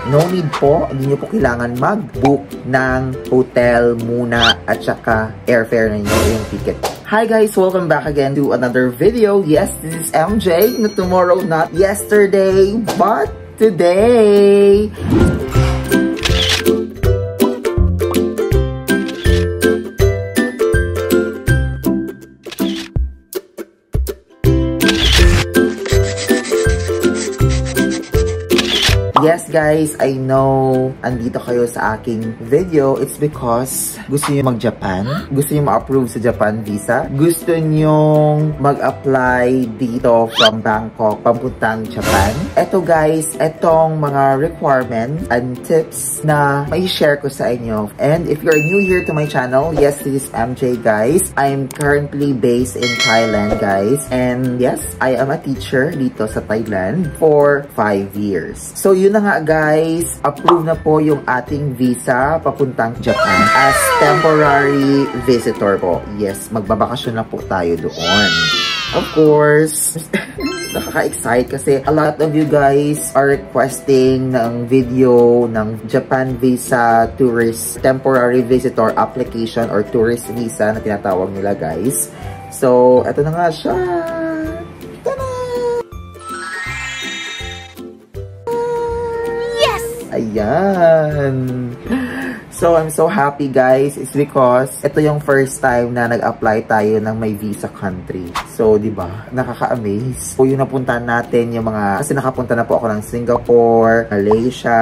no need po, hindi nyo po kailangan mag-book ng hotel muna at saka airfare na nyo yung ticket. Hi guys, welcome back again to another video. Yes, this is MJ. Not tomorrow, not yesterday, but today. Yes guys, I know andito kayo sa aking video. It's because gusto niyo mag-Japan, gusto niyo ma-approve sa Japan visa, gusto niyo mag-apply dito from Bangkok papuntang Japan. Eto guys, etong mga requirements and tips na may share ko sa inyo. And if you're new here to my channel, yes, this is MJ guys. I'm currently based in Thailand guys. And yes, I am a teacher dito sa Thailand for 5 years. So yun na nga guys, approve na po yung ating visa papuntang Japan as temporary visitor po. Yes, magbabakasyon na po tayo doon. Of course, nakaka-excite kasi a lot of you guys are requesting ng video ng Japan visa tourist temporary visitor application or tourist visa na tinatawag nila guys. So, eto na nga siya. Ayan. So, I'm so happy guys. It's because ito yung first time na nag-apply tayo ng may visa country. So, di ba? Nakaka-amaze. So, yung napuntahan natin yung mga, kasi nakapunta na po ako ng Singapore, Malaysia,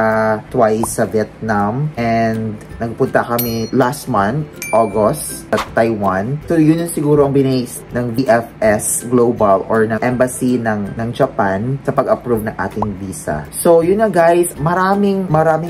twice sa Vietnam, and nagpunta kami last month, August, at Taiwan. So, yun yung siguro ang binase ng VFS Global or ng Embassy ng Japan sa pag-approve ng ating visa. So, yun na guys, maraming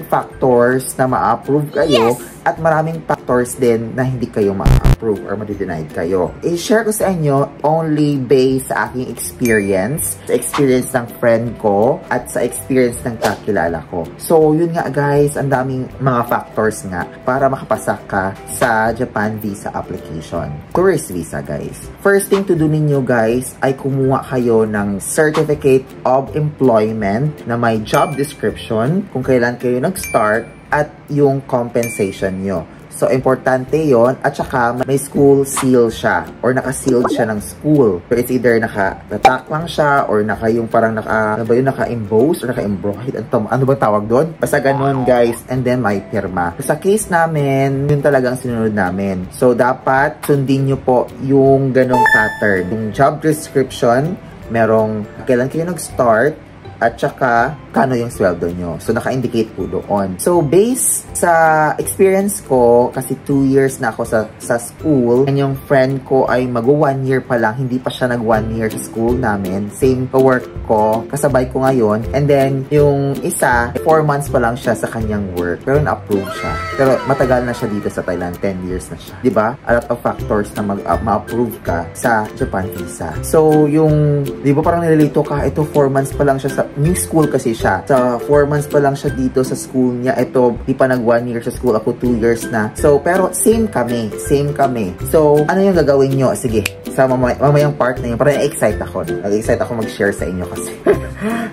factors na ma-approve kayo. At maraming factors din na hindi kayo ma-approve or ma-denied kayo. I-share ko sa inyo only based sa aking experience, sa experience ng friend ko, at sa experience ng kakilala ko. So, yun nga guys, ang daming mga factors nga para makapasa ka sa Japan visa application. Tourist visa guys. First thing to do ninyo guys ay kumuha kayo ng Certificate of Employment na may job description, kung kailan kayo nag-start, at yung compensation nyo. So, importante yon at saka may school seal siya or naka-sealed siya ng school. So, it's either naka-tack lang siya or yung parang naka-emboss or naka-embroidered. Ano ba tawag doon? Basta ganun guys. And then, may pirma. Sa case namin, yun talagang sinunod namin. So, dapat sundin nyo po yung ganong pattern. Yung job description, merong kailan kayo nag-start, at saka kano yung sweldo nyo. So, naka-indicate po doon. So, based sa experience ko, kasi 2 years na ako sa school, and yung friend ko ay mag-1 year pa lang, hindi pa siya nag-1 year sa school namin. Same work ko, kasabay ko ngayon. And then, yung isa, 4 months pa lang siya sa kanyang work. Pero na-approve siya. Pero matagal na siya dito sa Thailand, 10 years na siya. Diba? A lot of factors na ma-approve ka sa Japan visa. So, yung, di ba parang nililito ka, ito 4 months pa lang siya sa new school kasi siya. Sa 4 months pa lang siya dito sa school niya. Ito, di pa nag 1 year sa school. Ako 2 years na. So, pero same kami. Same kami. So, ano yung gagawin nyo? Sige, sa mamayang part na yun. Parang na-excite ako. Nag-excite ako mag-share sa inyo kasi.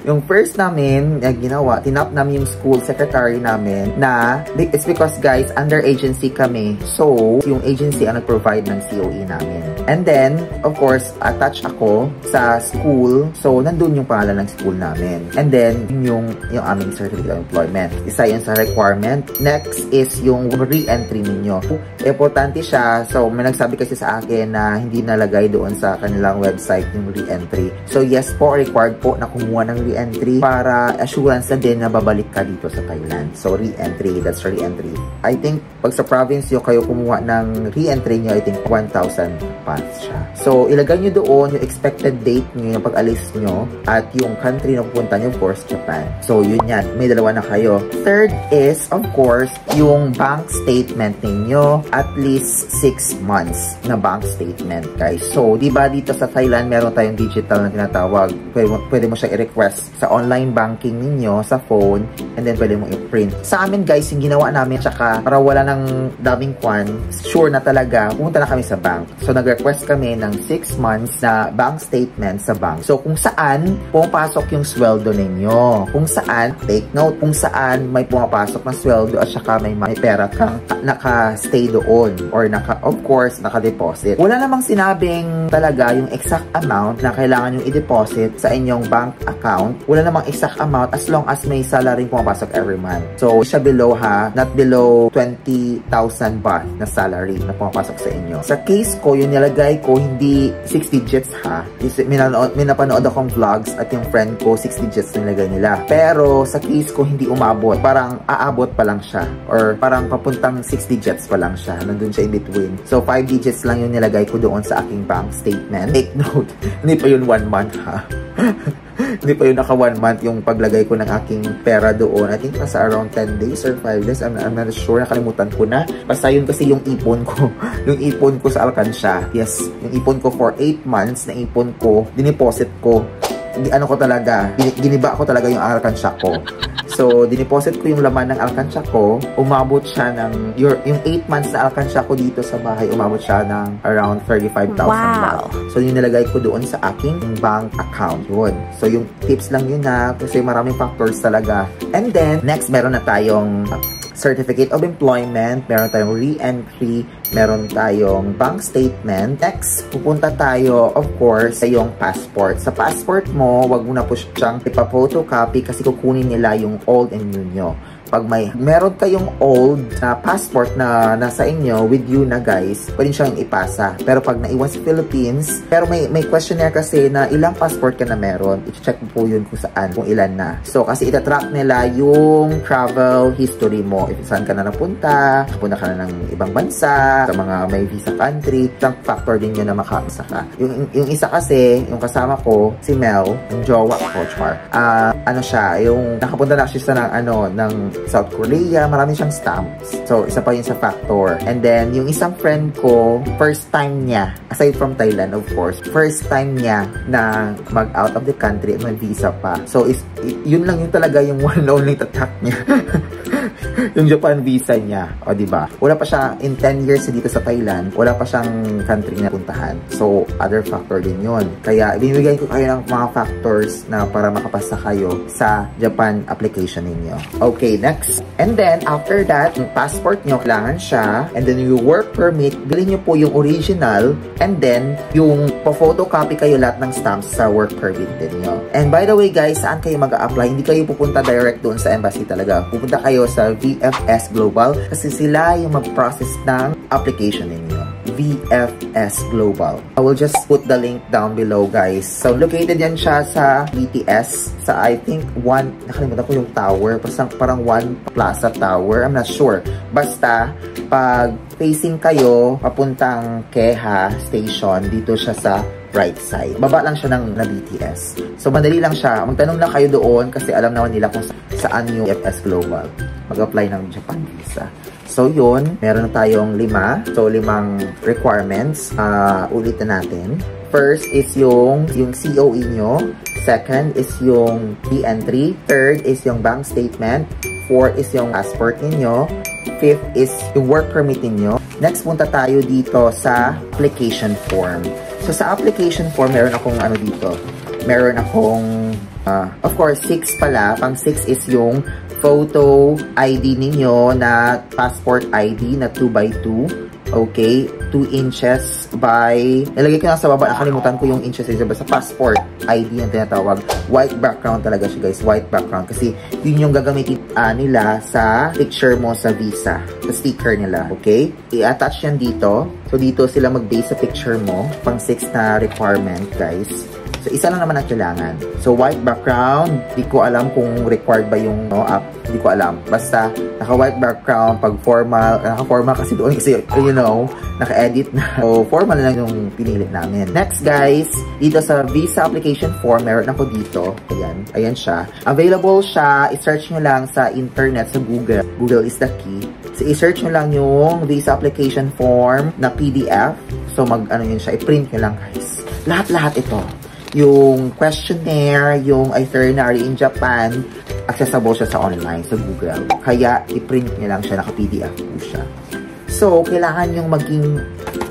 Yung first namin, ginawa, tinap namin yung school secretary namin na, it's because guys, under agency kami. So, yung agency ang nag-provide ng COE namin. And then, of course, attached ako sa school. So, nandun yung pangalan ng school namin. And then, yung aming certificate of employment. Isa yun sa requirement. Next is yung re-entry ninyo. Importante siya. So, may nagsabi kasi sa akin na hindi nalagay doon sa kanilang website yung re-entry. So, yes po, required po na kumuha ng re-entry para assurance na din na babalik ka dito sa Thailand. So, re-entry. That's re-entry. I think, pag sa province yung kayo kumuha ng re-entry nyo, I think 1,000 baht siya. So, ilagay nyo doon yung expected date nyo, yung pag-alis nyo, at yung country na pupunta nyo, of course, Japan. So, yun yan. May dalawa na kayo. Third is, of course, yung bank statement ninyo. At least 6 months na bank statement, guys. So, di ba dito sa Thailand, meron tayong digital na tinatawag. Pwede mo siya i-request sa online banking ninyo, sa phone, and then pwede mong i-print. Sa amin guys, yung ginawa namin, tsaka para wala ng daming kwan, sure na talaga, pumunta na kami sa bank. So nag-request kami ng 6 months na bank statement sa bank. So kung saan pumapasok yung sweldo ninyo, kung saan, take note, kung saan may pumapasok na sweldo at saka may pera kang naka-stay doon or of course, naka-deposit. Wala namang sinabing talaga yung exact amount na kailangan yung i-deposit sa inyong bank account. Wala namang exact amount as long as may salary pumapasok every month. So, siya below ha, not below 20,000 baht na salary na pumapasok sa inyo. Sa case ko, yung nilagay ko, hindi 6 digits ha. May napanood akong vlogs at yung friend ko, 6 digits nilagay nila. Pero, sa case ko, hindi umabot. Parang aabot pa lang siya. Or parang papuntang 6 digits pa lang siya. Nandun siya in between. So, 5 digits lang yung nilagay ko doon sa aking bank statement. Take note, hindi pa yun 1 month ha. Hindi pa yun naka 1 month yung paglagay ko ng aking pera doon. I think nasa around 10 days or 5 days. I'm not sure. Nakalimutan ko na. Basta yun kasi yung ipon ko. Yung ipon ko sa Alcansya. Yes, yung ipon ko for 8 months na ipon ko, dineposit ko. Ano ko talaga, giniba ko talaga yung Alcansya ko. So, dineposit ko yung laman ng Alcansya ko. Umabot siya ng, yung 8 months na Alcansya ko dito sa bahay, umabot siya ng around 35,000 baht. So, yung nilagay ko doon sa aking bank account. Yun. So, yung tips lang yun na, kasi maraming factors talaga. And then, next, meron na tayong Certificate of Employment, meron tayong re-entry, meron tayong bank statement. Next, pupunta tayo, of course, sa iyong passport. Sa passport mo, wag mo na po siyang ipa-photocopy kasi kukunin nila yung old and new nyo. Pag meron kayong old na passport na nasa inyo, with you na guys, pwede siyang ipasa. Pero pag naiwan sa Philippines, pero may questionnaire kasi na ilang passport ka na meron, i-check mo po yun kung saan, kung ilan na. So, kasi itatrack nila yung travel history mo. If saan ka na napunta ka na ng ibang bansa, sa mga may visa country, isang factor din yun na makaisa ka. Yung isa kasi, yung kasama ko, si Mel, yung jowa ko, Char. Ano siya, yung nakapunta na siya ng South Korea, marami siyang stamps. So, isa pa yun sa factor. And then, yung isang friend ko, first time niya, aside from Thailand, of course, first time niya na mag-out of the country at may visa pa. So, yun lang yung talaga yung one only tatak niya. Yung Japan visa niya. O, diba? Wala pa siya, in 10 years dito sa Thailand, wala pa siyang country na puntahan. So, other factor din yun. Kaya, binibigay ko kayo ng mga factors na para makapasa kayo sa Japan application ninyo. Okay, next. And then, after that, yung passport nyo, kailangan siya. And then, yung work permit, bilhin nyo po yung original. And then, yung pa-photocopy kayo lahat ng stamps sa work permit din nyo. And by the way, guys, saan kayo mag-a-apply? Hindi kayo pupunta direct doon sa embassy talaga. Pupunta kayo sa VFS Global kasi sila yung mag-process ng application ninyo. VFS Global. I will just put the link down below, guys. So, located yan siya sa BTS. Sa, I think, nakalimutan ko yung tower. Parang One Plaza Tower. I'm not sure. Basta, pag facing kayo, papuntang Keha Station, dito siya sa right side. Baba lang siya ng BTS. So, madali lang siya. Magtanong lang kayo doon kasi alam naman nila kung saan yung VFS Global. Mag-apply ng Japan visa. So, yun. Meron na tayong 5. So, 5 requirements. Ulitin natin. First is yung COE nyo. Second is yung re-entry. Third is yung bank statement. Fourth is yung passport ninyo. Fifth is yung work permit ninyo. Next, punta tayo dito sa application form. So, sa application form, meron akong dito. Meron akong, of course, 6 pala. Pang 6 is yung photo ID ninyo na passport ID na 2x2. Okay, 2 inches by, nilagay ko na sa baba, nakalimutan ko yung inches sa passport ID yung tinatawag. White background talaga siya, guys. White background. Kasi yun yung gagamitin nila sa picture mo sa visa. Sa sticker nila. Okay? I-attach yan dito. So, dito sila mag-base sa picture mo. Pang 6 na requirement, guys. So, isa lang naman ang kailangan. So, white background. Di ko alam kung required ba yung app. Di ko alam. Basta, naka-white background. Pag formal, naka-formal kasi doon. Kasi, you know, naka-edit na. So, formal na lang yung pinili namin. Next, guys. Dito sa visa application form, meron ako dito. Ayan. Ayan siya. Available siya. I-search nyo lang sa internet, sa Google. Google is the key. So, i-search nyo lang yung visa application form na PDF. So, yun siya. I-print nyo lang, guys. Lahat-lahat ito. yung questionnaire, yung itinerary in Japan, accessible siya sa online, sa Google. Kaya, i-print niya lang siya, naka-PDF po siya. So, kailangan yung maging,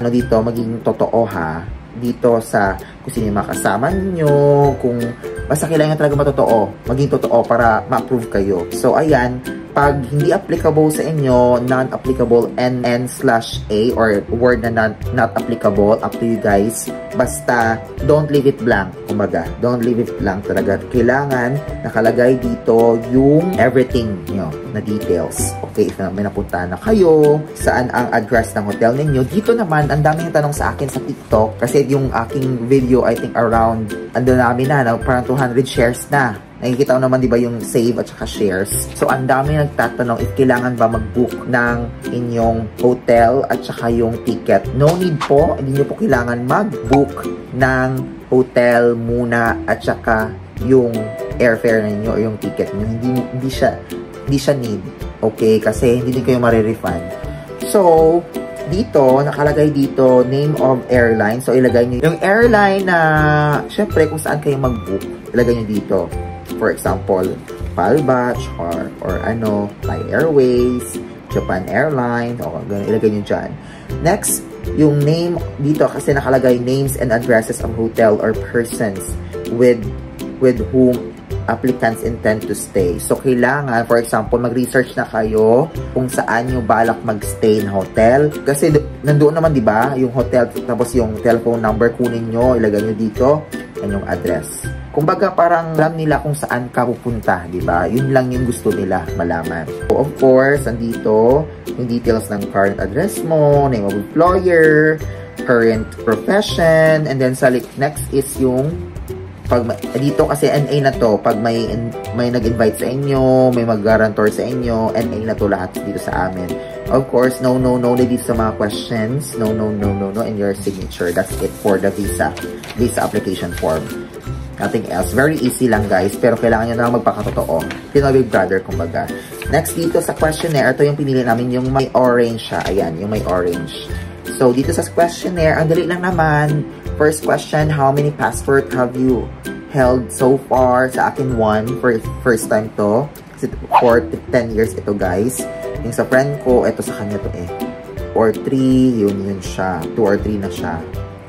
maging totoo ha, dito sa kung sino yung makasama nyo, kung basta kailangan talaga matotoo, maging totoo para ma-approve kayo. So, ayan, pag hindi applicable sa inyo, non-applicable NN/A or word na not applicable, up to you guys. Basta, don't leave it blank. Kumbaga, don't leave it blank talaga. Kailangan nakalagay dito yung everything nyo na details. Okay, if may napuntahan na kayo, saan ang address ng hotel ninyo. Dito naman, ang daming tanong sa akin sa TikTok kasi yung aking video, I think around, namin na, parang 200 shares na. Nakikita ko naman, di ba, yung save at saka shares. So, ang dami nagtatanong if kailangan ba mag-book ng inyong hotel at saka yung ticket. No need po. Hindi nyo po kailangan mag-book ng hotel muna at saka yung airfare ninyo o yung ticket nyo. Hindi siya need. Okay? Kasi hindi din kayo marirefund. So, dito, nakalagay dito, name of airline. So, ilagay nyo yung airline na, syempre, kung saan kayo mag-book, ilagay nyo dito. For example, Palbach or Thai Airways, Japan Airlines, o ganun, ilagay nyo dyan. Next, yung name dito kasi nakalagay names and addresses of hotel or persons with whom applicants intend to stay. So, kailangan, for example, mag-research na kayo kung saan nyo balak mag-stay na hotel. Kasi nandoon naman, di ba, yung hotel, tapos yung telephone number, kunin nyo, ilagay nyo dito, yan yung address. Kumbaga, parang alam nila kung saan ka pupunta, di ba? Yun lang yung gusto nila malaman. So, of course, andito yung details ng current address mo, name of employer, current profession, and then sa next is yung dito kasi NA na to, pag may nag-invite sa inyo, may mag-guarantor sa inyo, NA na to lahat dito sa amin. Of course, no, dito sa mga questions, no, and your signature. That's it for the visa application form. Nothing else. Very easy lang, guys. Pero kailangan nyo na magpakatotoo. Pinoy Big Brother, kumbaga. Next, dito sa questionnaire, ito yung pinili namin, yung may orange siya. Ayan, yung may orange. So, dito sa questionnaire, ang dali lang naman. First question, how many passport have you held so far? Sa akin, 1. First time to. Kasi for 10 years ito, guys. Yung sa friend ko, ito sa kanya to eh. Or 3, yun siya. 2 or 3 na siya.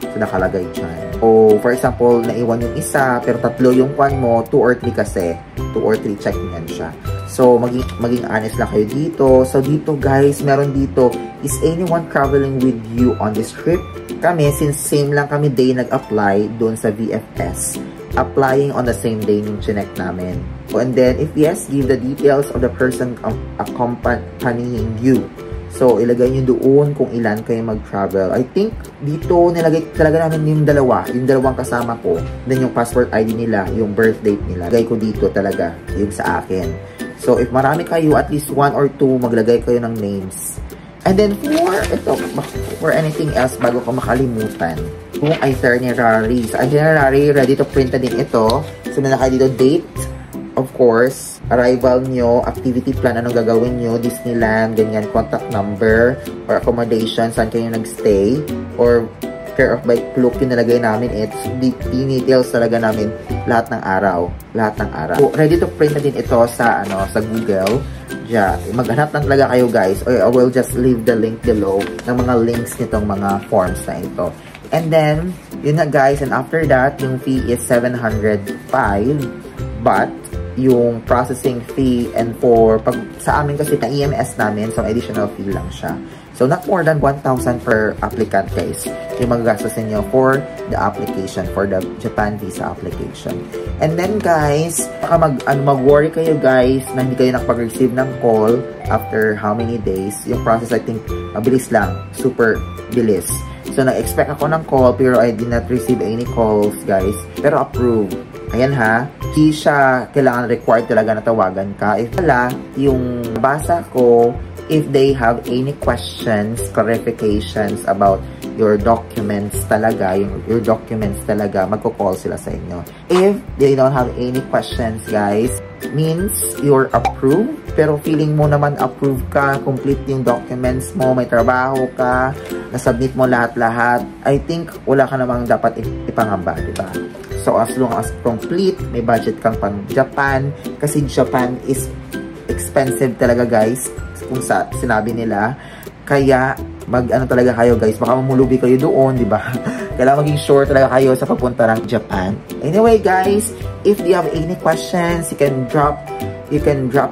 So, nakalagay dyan. O, for example, naiwan yung isa, pero 3 yung kwan mo, 2 or 3 kasi. 2 or 3, check nyan siya. So, maging honest lang kayo dito. So, dito, guys, meron dito, is anyone traveling with you on this trip? Kami, since same lang kami day nag-apply doon sa VFS. Applying on the same day yung chinek namin. So, and then, if yes, give the details of the person accompanying you. So, ilagay nyo doon kung ilan kayo mag-travel. I think, dito, nilagay talaga namin yung dalawang kasama ko. Then, yung passport ID nila, yung birth date nila. Lagay ko dito talaga, yung sa akin. So, if marami kayo, at least 1 or 2, maglagay kayo ng names. And then, for anything else, bago ko makalimutan, kung itinerary. Sa itinerary, ready to print na din ito. So, nalakay dito, date, of course, arrival nyo, activity plan, anong gagawin nyo, Disneyland, ganyan, contact number, or accommodation, saan kayo nagstay, or care of by Klook, yung nalagay namin, it's details talaga namin lahat ng araw. So, ready to print na din ito sa, sa Google. Yeah, maghanap lang talaga kayo, guys. I will just leave the link below ng mga links nitong mga forms na ito. And then, yun na, guys, and after that, yung fee is 705, but yung processing fee and sa amin kasi na EMS namin, so additional fee lang siya. So, not more than 1,000 per applicant, guys. Yung magagastos niyo for the application, for the Japan visa application. And then, guys, mag-worry kayo, guys, na hindi kayo nakapag-receive ng call after how many days. Yung process, I think, mabilis lang. Super bilis. So, nag-expect ako ng call, pero I did not receive any calls, guys. Pero approved. Ayan ha, hindi siya kailangan required talaga na tawagan ka. If wala, yung basa ko, if they have any questions, clarifications about your documents talaga, your documents talaga, magko-call sila sa inyo. If they don't have any questions, guys, means you're approved. Pero feeling mo naman approved ka, complete yung documents mo, may trabaho ka, nasubmit mo lahat-lahat, I think wala ka namang dapat ipangamba, diba? So, So, as long as complete, may budget kang pang Japan. Kasi Japan is expensive talaga, guys. Kung sinabi nila. Kaya, ano talaga kayo, guys. Baka mamulubi kayo doon, di ba? Kailangan maging sure talaga kayo sa pagpunta ng Japan. Anyway, guys, if you have any questions, you can drop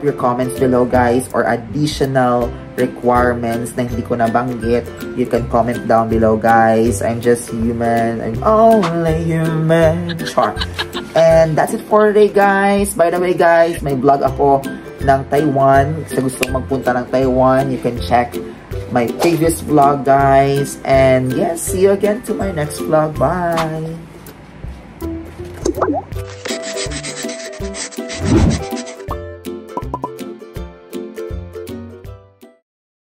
your comments below, guys, or additional requirements na hindi ko nabanggit. You can comment down below, guys. I'm just human. I'm only human. Char. And that's it for today, guys. By the way, guys, may vlog ako ng Taiwan. Sa gustong magpunta ng Taiwan, you can check my previous vlog, guys. And yes, see you again to my next vlog. Bye!